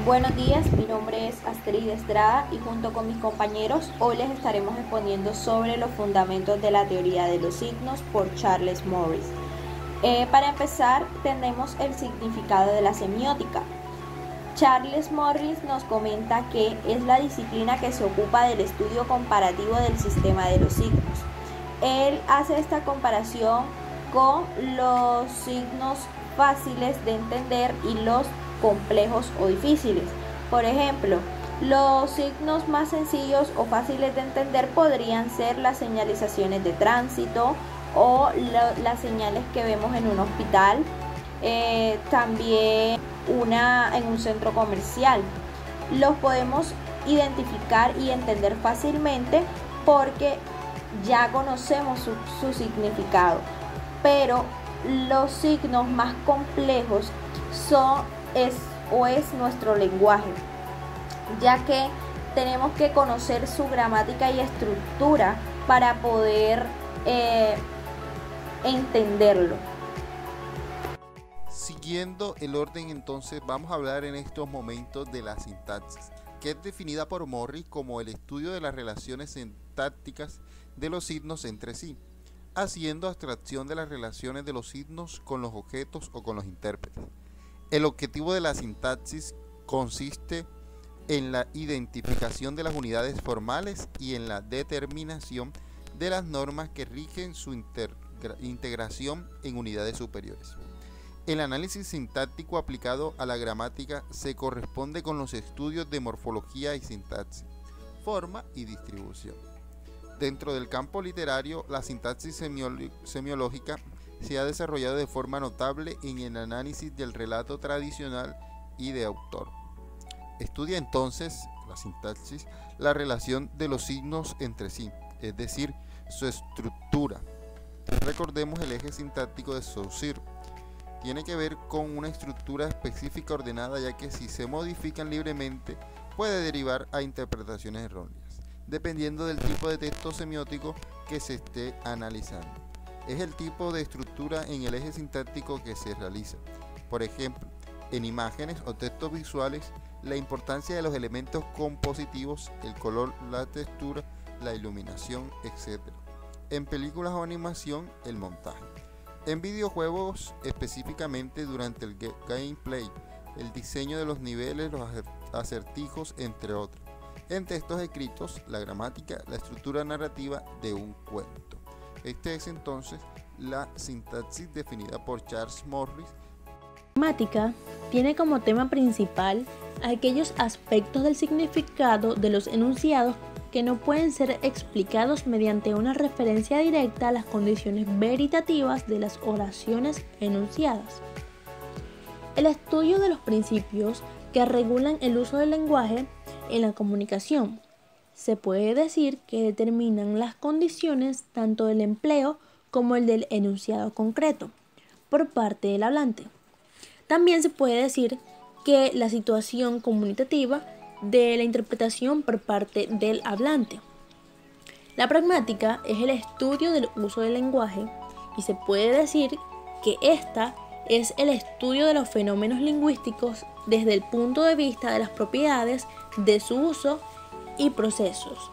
Buenos días, mi nombre es Astrid Estrada y junto con mis compañeros hoy les estaremos exponiendo sobre los fundamentos de la teoría de los signos por Charles Morris. Para empezar, tenemos el significado de la semiótica. Charles Morris nos comenta que es la disciplina que se ocupa del estudio comparativo del sistema de los signos. Él hace esta comparación con los signos fáciles de entender y los complejos o difíciles. Por ejemplo, los signos más sencillos o fáciles de entender podrían ser las señalizaciones de tránsito o las señales que vemos en un hospital, también en un centro comercial. Los podemos identificar y entender fácilmente porque ya conocemos su significado, pero los signos más complejos es nuestro lenguaje, ya que tenemos que conocer su gramática y estructura para poder entenderlo. Siguiendo el orden, entonces vamos a hablar en estos momentos de la sintaxis, que es definida por Morris como el estudio de las relaciones sintácticas de los signos entre sí, haciendo abstracción de las relaciones de los signos con los objetos o con los intérpretes. El objetivo de la sintaxis consiste en la identificación de las unidades formales y en la determinación de las normas que rigen su integración en unidades superiores. El análisis sintáctico aplicado a la gramática se corresponde con los estudios de morfología y sintaxis, forma y distribución. Dentro del campo literario, la sintaxis semiológica se ha desarrollado de forma notable en el análisis del relato tradicional y de autor. Estudia entonces, la sintaxis, la relación de los signos entre sí, es decir, su estructura. Recordemos el eje sintáctico de Saussure. Tiene que ver con una estructura específica ordenada, ya que si se modifican libremente puede derivar a interpretaciones erróneas, dependiendo del tipo de texto semiótico que se esté analizando. Es el tipo de estructura en el eje sintáctico que se realiza. Por ejemplo, en imágenes o textos visuales, la importancia de los elementos compositivos, el color, la textura, la iluminación, etc. En películas o animación, el montaje. En videojuegos, específicamente durante el gameplay, el diseño de los niveles, los acertijos, entre otros. En textos escritos, la gramática, la estructura narrativa de un cuento. Esta es entonces la sintaxis definida por Charles Morris. La gramática tiene como tema principal aquellos aspectos del significado de los enunciados que no pueden ser explicados mediante una referencia directa a las condiciones veritativas de las oraciones enunciadas. El estudio de los principios que regulan el uso del lenguaje en la comunicación. Se puede decir que determinan las condiciones tanto del empleo como el del enunciado concreto por parte del hablante. También se puede decir que la situación comunicativa de la interpretación por parte del hablante. La pragmática es el estudio del uso del lenguaje y se puede decir que esta es el estudio de los fenómenos lingüísticos desde el punto de vista de las propiedades de su uso y procesos.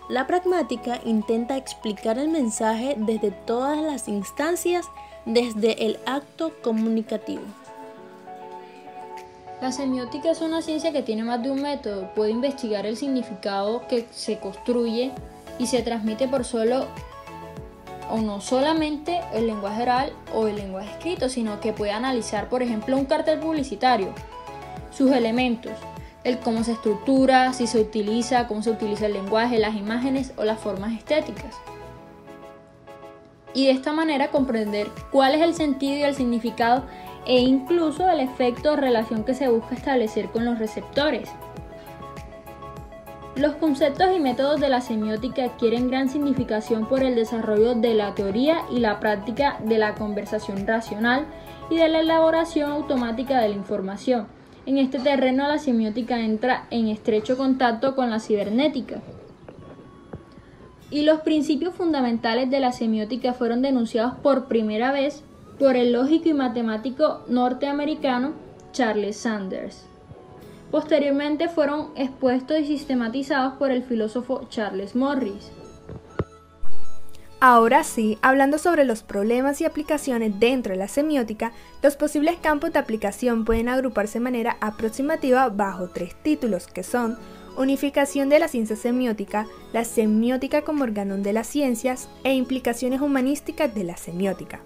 La pragmática intenta explicar el mensaje desde todas las instancias, desde el acto comunicativo. La semiótica es una ciencia que tiene más de un método. Puede investigar el significado que se construye y se transmite por solo o no solamente el lenguaje oral o el lenguaje escrito, sino que puede analizar, por ejemplo, un cartel publicitario, sus elementos, el cómo se estructura, si se utiliza, cómo se utiliza el lenguaje, las imágenes o las formas estéticas. Y de esta manera comprender cuál es el sentido y el significado e incluso el efecto o relación que se busca establecer con los receptores. Los conceptos y métodos de la semiótica adquieren gran significación por el desarrollo de la teoría y la práctica de la conversación racional y de la elaboración automática de la información. En este terreno la semiótica entra en estrecho contacto con la cibernética. Y los principios fundamentales de la semiótica fueron denunciados por primera vez por el lógico y matemático norteamericano Charles Sanders. Posteriormente fueron expuestos y sistematizados por el filósofo Charles Morris. Ahora sí, hablando sobre los problemas y aplicaciones dentro de la semiótica, los posibles campos de aplicación pueden agruparse de manera aproximativa bajo 3 títulos, que son unificación de la ciencia semiótica, la semiótica como organón de las ciencias e implicaciones humanísticas de la semiótica.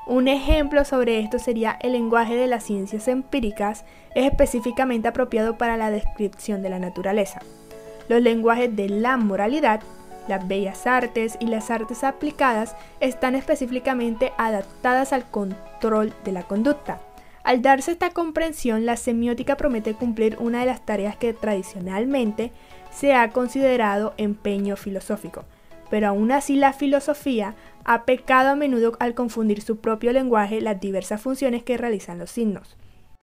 Un ejemplo sobre esto sería el lenguaje de las ciencias empíricas, es específicamente apropiado para la descripción de la naturaleza. Los lenguajes de la moralidad, las bellas artes y las artes aplicadas están específicamente adaptadas al control de la conducta. Al darse esta comprensión, la semiótica promete cumplir una de las tareas que tradicionalmente se ha considerado empeño filosófico, pero aún así la filosofía ha pecado a menudo al confundir su propio lenguaje las diversas funciones que realizan los signos.